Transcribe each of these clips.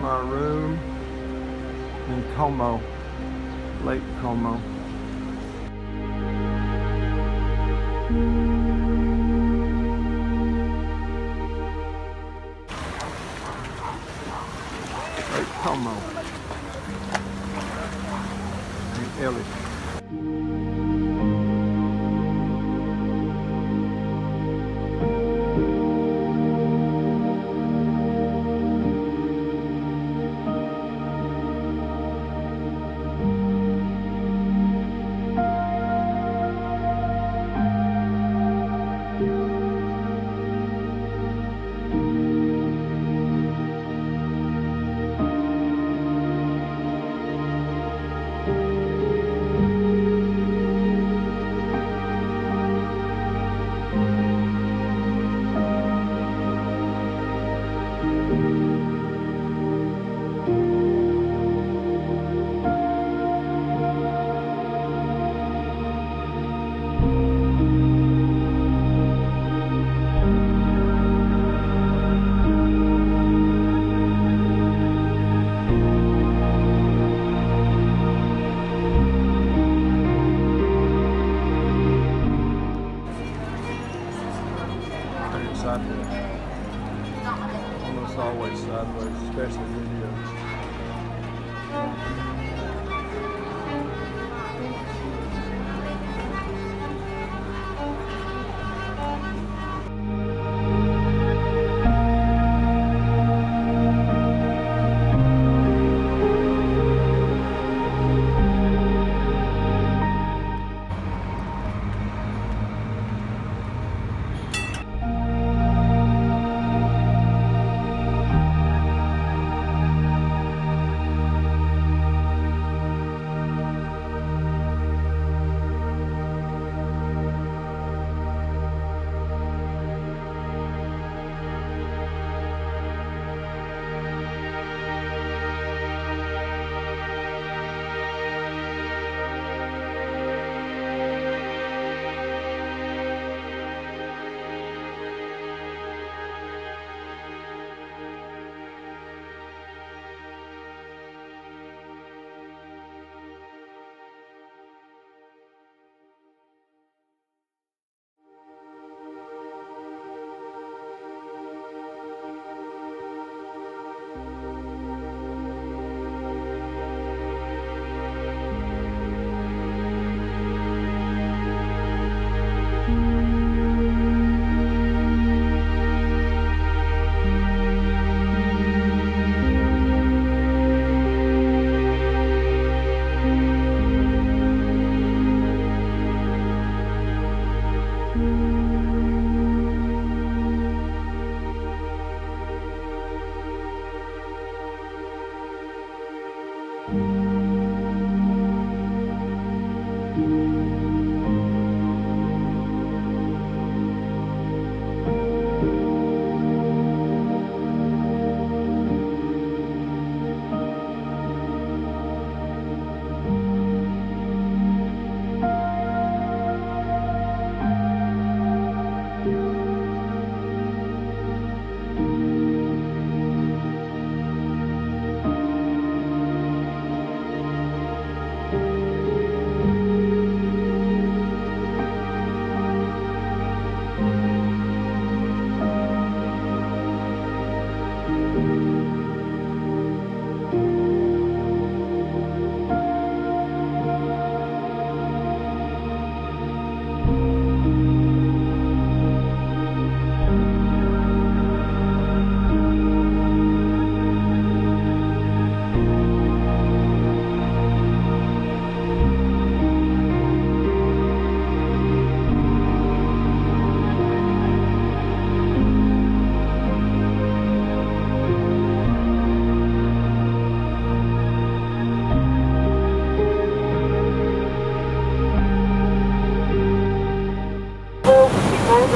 my room in Como, Lake Como. Lake Como in Italy. Almost always sideways, especially videos.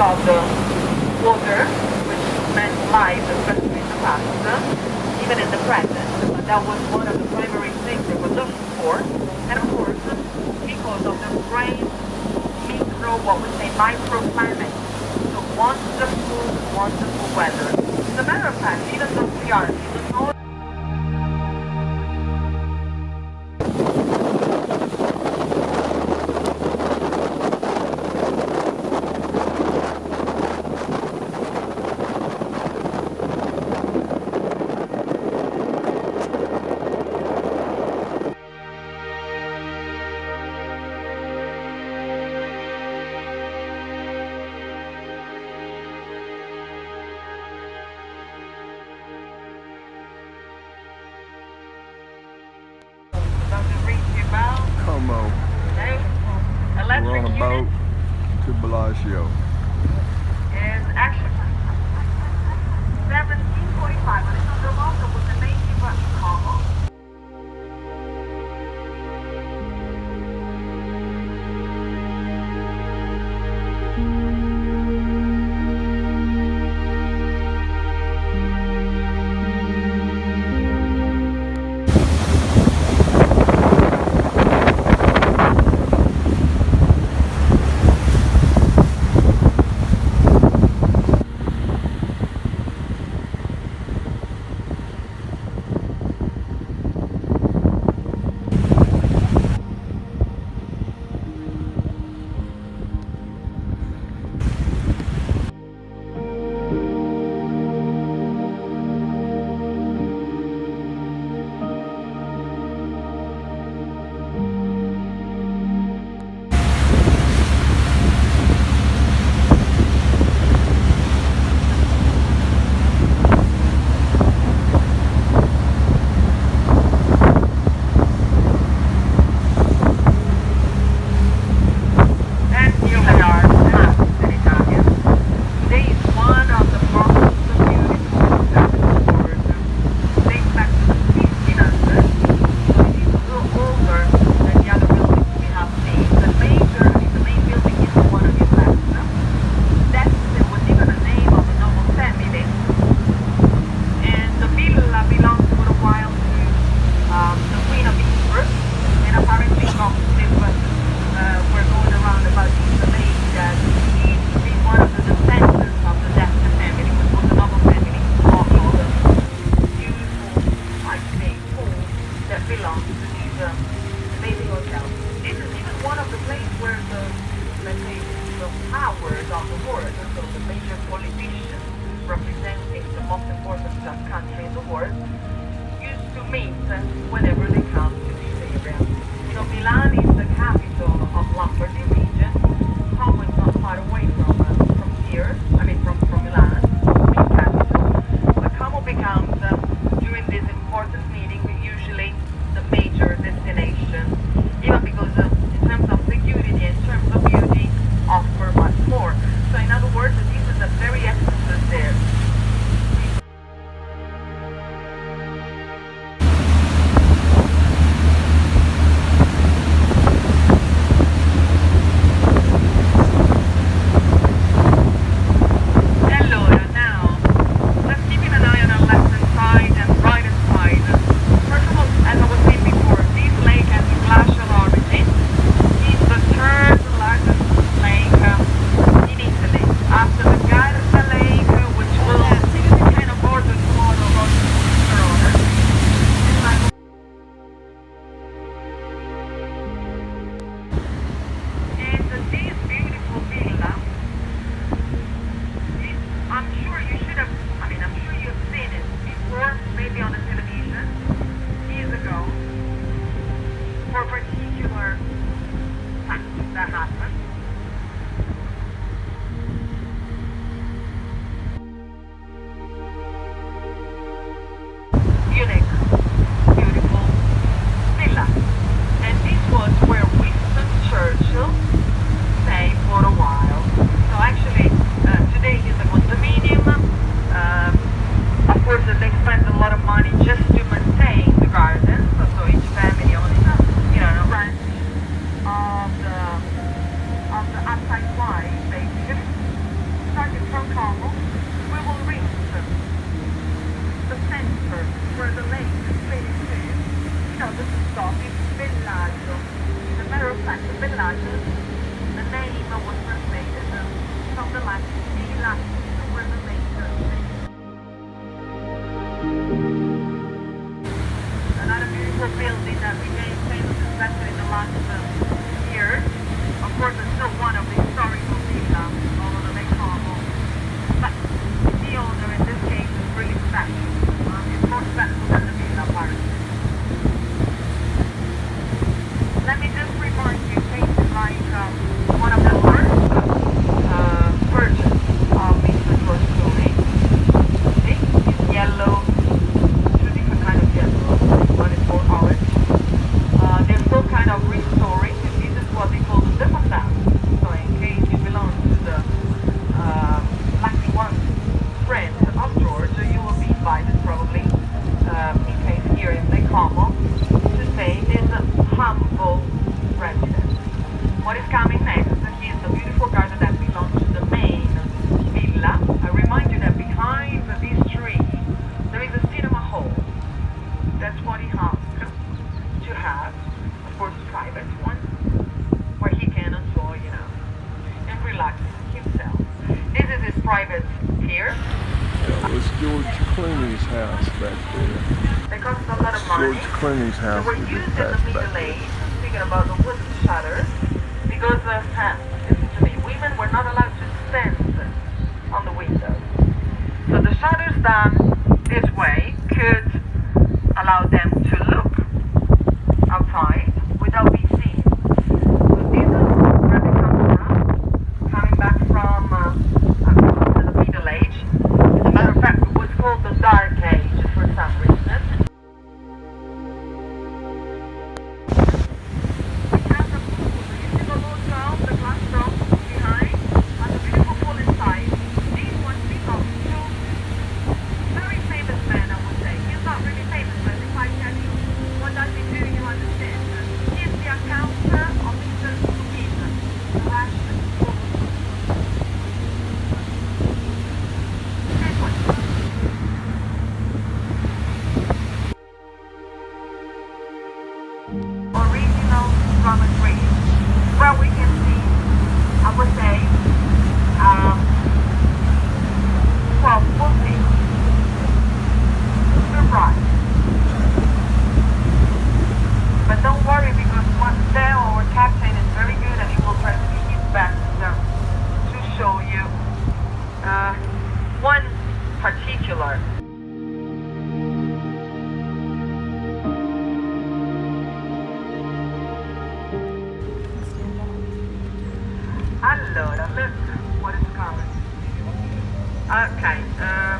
Of the water, which meant life, especially in the past, even in the present. But that was one of the primary things they were looking for. And of course, because of the strange what we say microclimate. So wonderful, wonderful weather. As a matter of fact, even though we are in the north Como. Okay? We're Electric on a unit boat to Bellagio. is actually 1745, but it's underwater with the native Como. And here we are, Massa in Italian. Today is one of the most beautiful airports. Dates back to the 1500s, so it is a little older than the other buildings we have seen. The main building is the one on your left. That was even a name of a noble family. And the villa belonged for a while to the Queen of Egypt, and apparently gossip were going around about this lady that she is one of the descendants of the Desta family, which was a noble family of the beautiful, I'd say, pool that belongs to these amazing hotels. This is even one of the places where the, let's say, the powers of the world, so the major politicians representing the most important country in the world, used to meet whenever they come to this area. So Milan is the capital of Lombardy region. Como is not far away from here, I mean from Milan, main capital. But Como becomes, during this important meeting, usually the major destination, even because in terms of security, in terms of beauty, offer much more. So in other words, this is a very excellent there. here. Yeah, it was George Clooney's house back there. They cost a lot of money. George Clooney's They house were was used just in the past back Middle there. Age, speaking about the wooden shutters, because listen to me, women were not allowed to stand on the windows. So the shutters done this way could allow them to look outside without being seen. So this is where they come from, coming back from the Middle Age. As a matter of fact, it was called the Dark Age for some reason. We have the pool. You see the little dome, the glass dome behind, and the beautiful pool inside. These ones belong to very famous man, I would say. He's not really famous, but if I tell you what does he do, you understand. He's the accountant of Mr. Putin, the Russian. This one. Original geometry, where we can see, I would say, well, we'll see. Surprise. But don't worry, because once there, our captain is very good and he will try to do his best to show you one particular. Allora, look what is coming. Okay,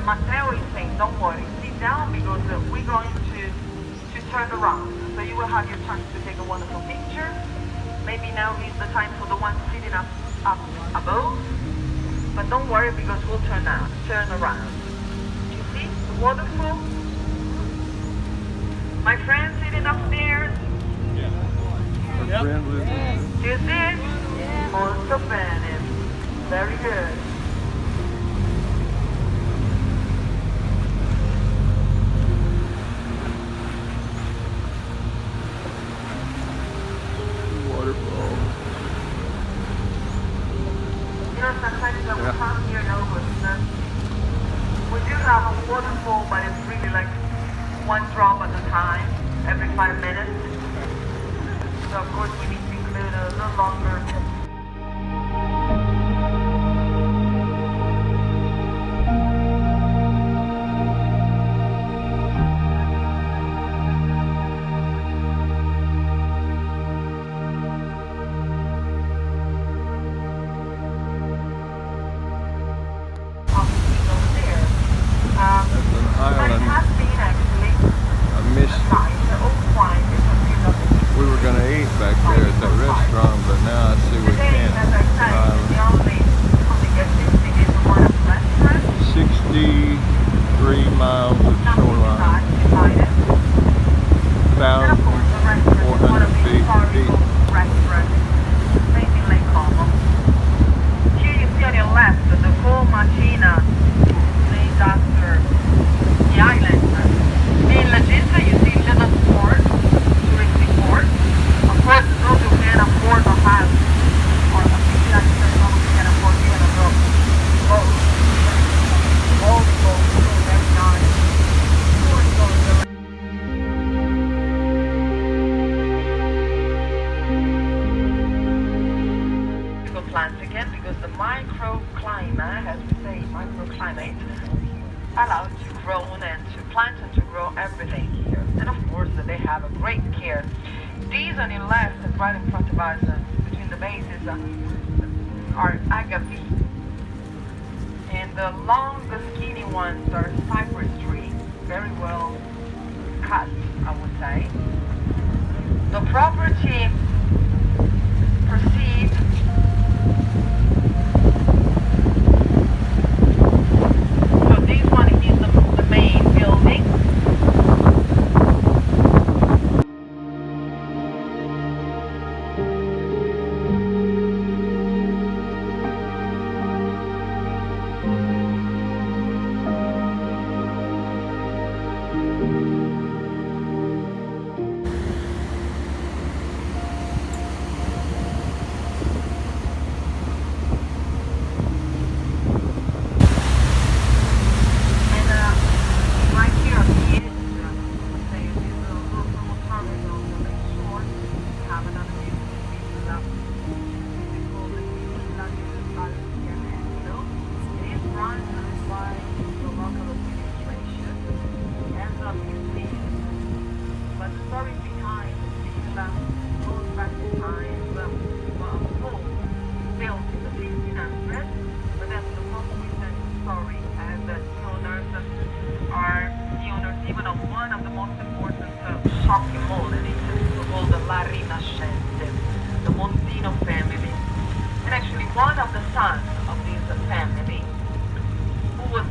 Matteo is saying, don't worry, sit down because we're going to turn around. So you will have your chance to take a wonderful picture. Maybe now is the time for the one sitting up above. But don't worry because we'll turn around. You see the waterfall? My friend sitting upstairs. Our friend lives there. You see? Molto bene. Very good. Waterfall. You know, sometimes I will come here in August. We do have a waterfall, but it's really like one drop at a time, every 5 minutes. So of course we need to include a little longer. But it has been actually I missed it. nice. The old wine is a beautiful. We were gonna eat back there at that restaurant, but now I see we Today, can't. as I said, the only existing is the one of restaurant. 63 miles of shoreline, Decided. And of course, the restaurant is one of the 1,400 feet historical deep. restaurants based in Lake Como. Here you see on your left the Col Machina, named after the island. In La Gista, you see little port, touristic port. Of course, those who can afford a house, or a picture those who can afford even a boat. All the boats, so very nice. Tourists going plants again because the microclimate, as we say, microclimate, allows to grow and to plant and to grow everything here. And of course, they have a great care. These on your left, right in front of us, between the bases, are agave. And the long, the skinny ones are cypress tree, very well cut, I would say. The property perceived this one is the main building.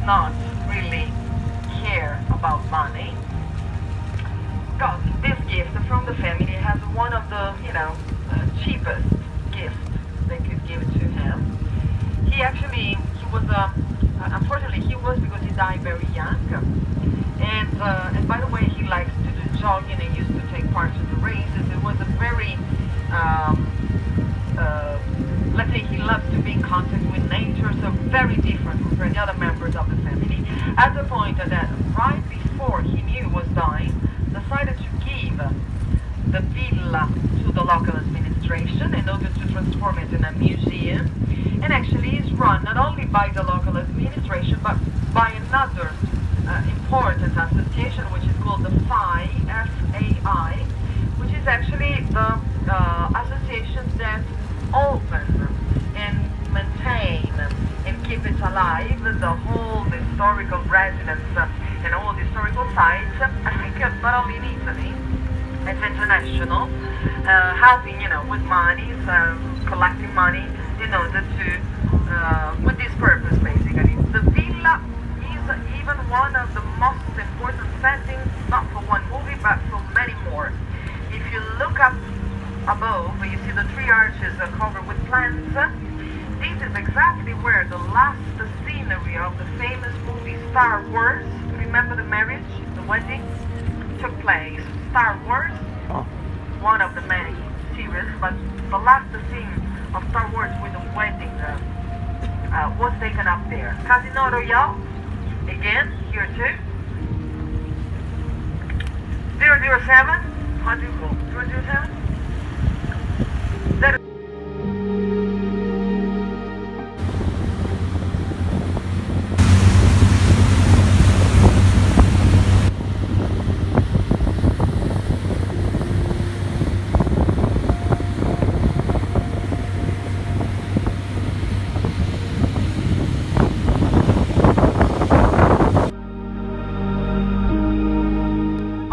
not really care about money. Got this gift from the family has one of the, cheapest gifts they could give to him. He was, unfortunately, because he died very young. And by the way, he likes to do jogging and used to take part in the races. It was a very, let's say he loves to be in contact with nature, so very different from the other members of the family. At the point that right before he knew he was dying, decided to give the villa to the local administration in order to transform it in a museum. And actually is run not only by the local administration but by another important association which is called the FAI, which is actually the association that open and maintain and keep it alive the whole historical residence and all the historical sites, I think not only in Italy, it's international, helping, with money, collecting money in order to, with this purpose basically. The villa is even one of the most important settings, not for one movie, but for many more. If you look up above, you see the three arches covered with plants. This is exactly where the last scenery of the famous movie Star Wars, remember the marriage, the wedding, took place. Star Wars, one of the many series, but the last scene of Star Wars with the wedding was taken up there. Casino Royale, again, here too. 007, how do you call 007?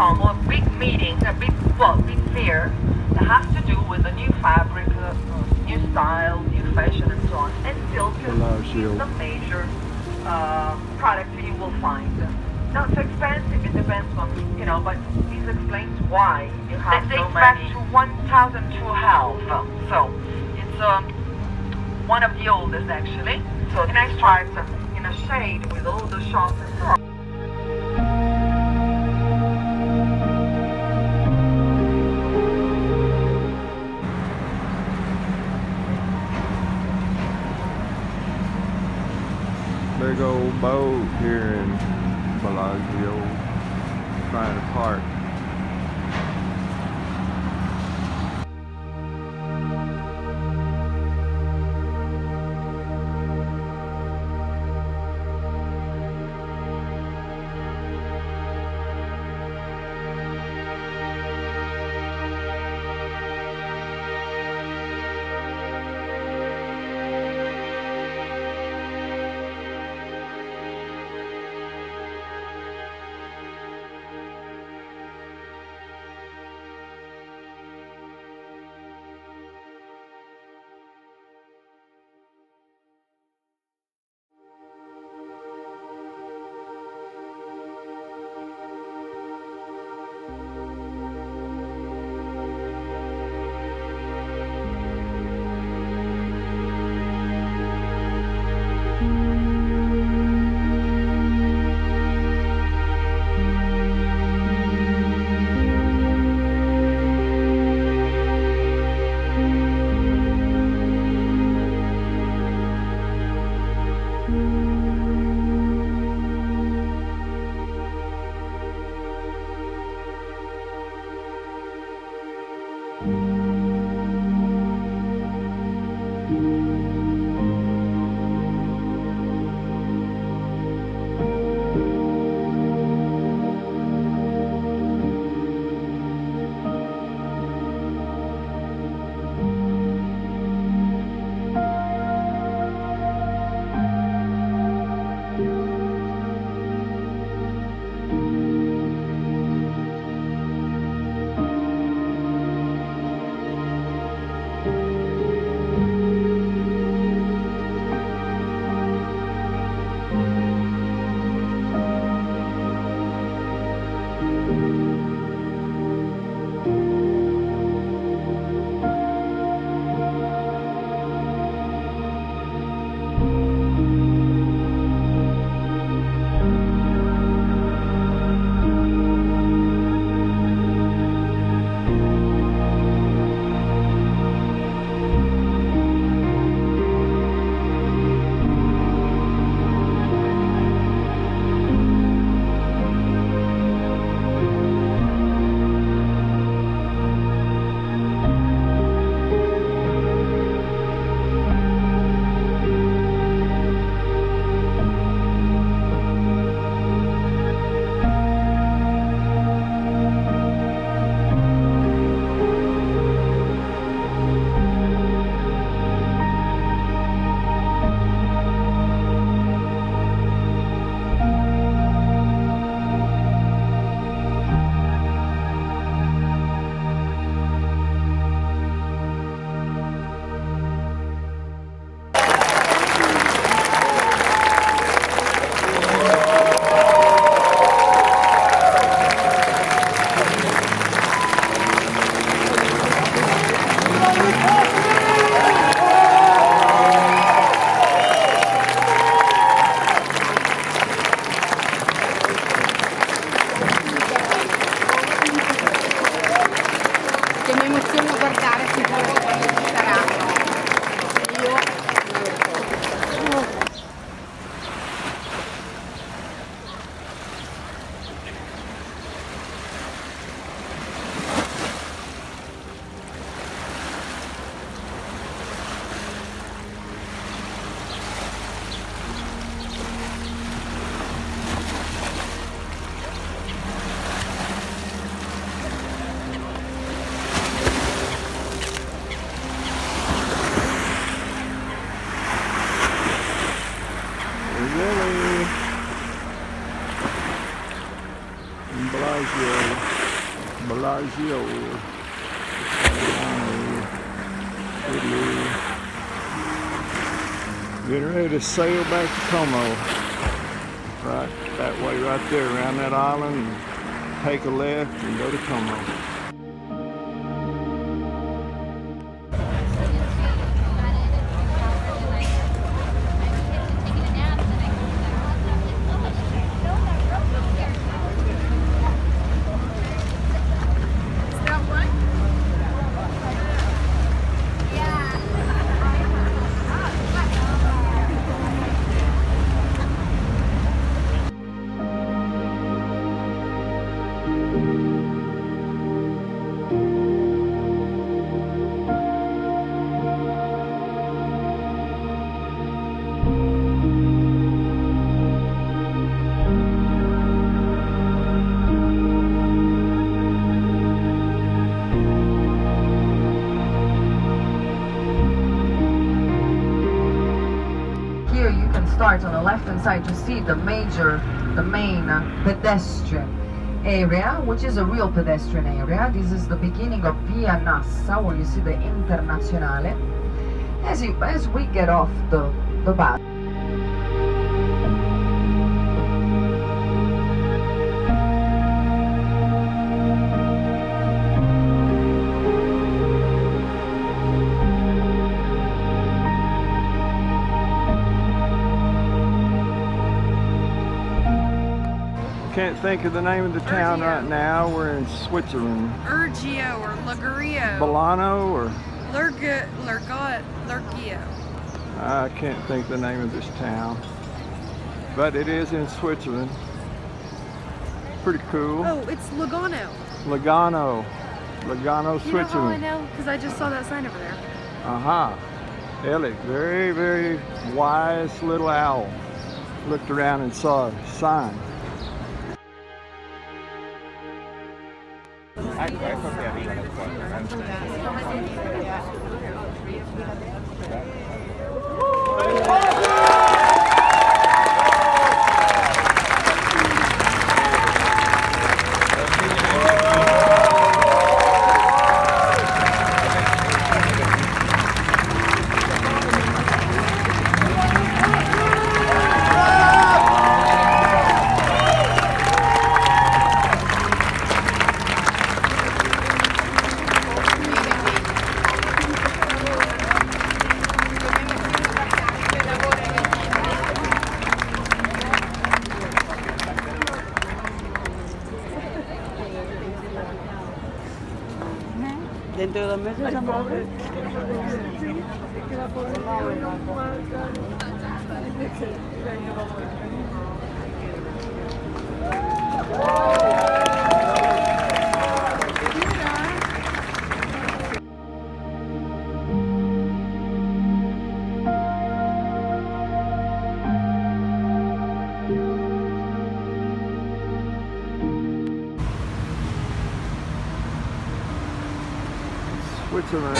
A big meeting, a big fair that has to do with the new fabric, new style, new fashion, and so on. And silk Bellagio. is the major product you will find. Not so expensive, it depends on, but this explains why you have so many. Back to 1012. So, it's one of the oldest actually. So, the next part in a shade with all the shops and so on. Big old boat here in Bellagio trying to park. Bellagio, Italy. Getting ready to sail back to Como. Right that way, right there, around that island, and take a left and go to Como. Here you can start on the left hand side to see the main pedestrian area, which is a real pedestrian area. This is the beginning of Via Nassa, where you see the Internazionale. As we get off the bus. Can't think of the name of the town right now. We're in Switzerland. Urgio or Ligurio. Bolano or? Lurgio. I can't think of the name of this town. But it is in Switzerland. Pretty cool. Oh, it's Lugano. Lugano, Switzerland. You know how I know? Because I just saw that sign over there. Ellie, very, very wise little owl. Looked around and saw a sign. Dentro de 2 meses estamos. Switzerland.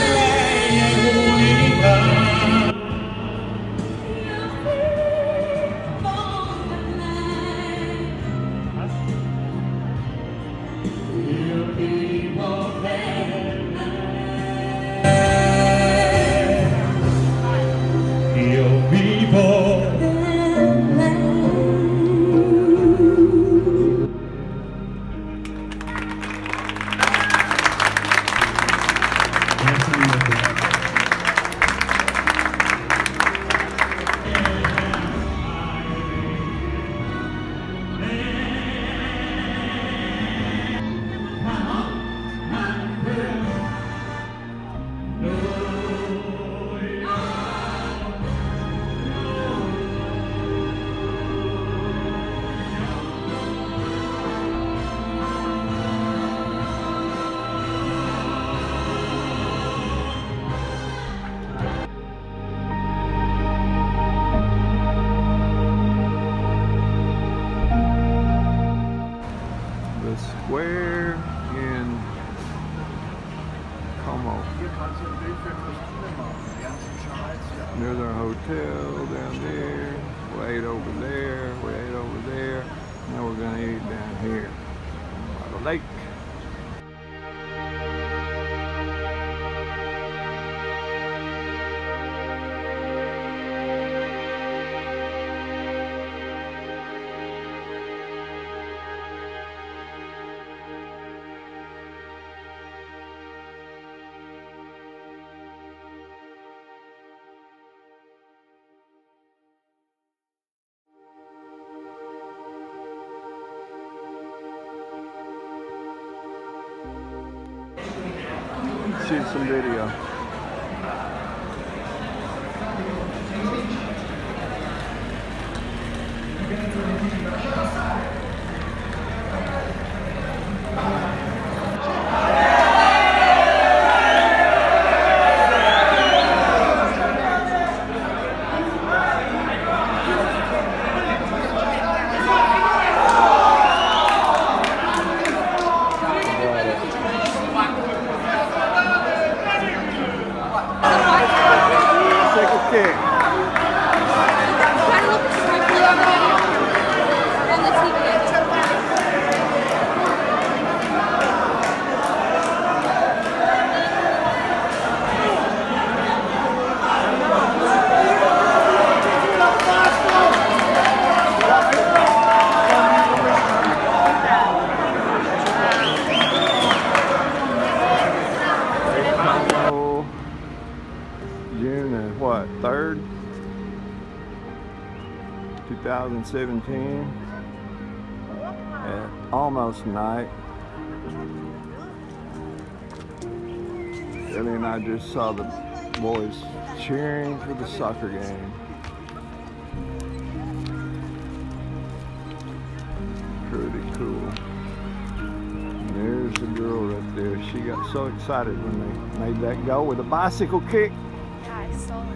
lake. Shoot some video. Take a kick. Kind of looks squiggly on the TV. June the what, 3rd, 2017 at almost night. Ellie and I just saw the boys cheering for the soccer game. Pretty cool. And there's the girl right there. She got so excited when they made that goal with a bicycle kick. Yeah, I saw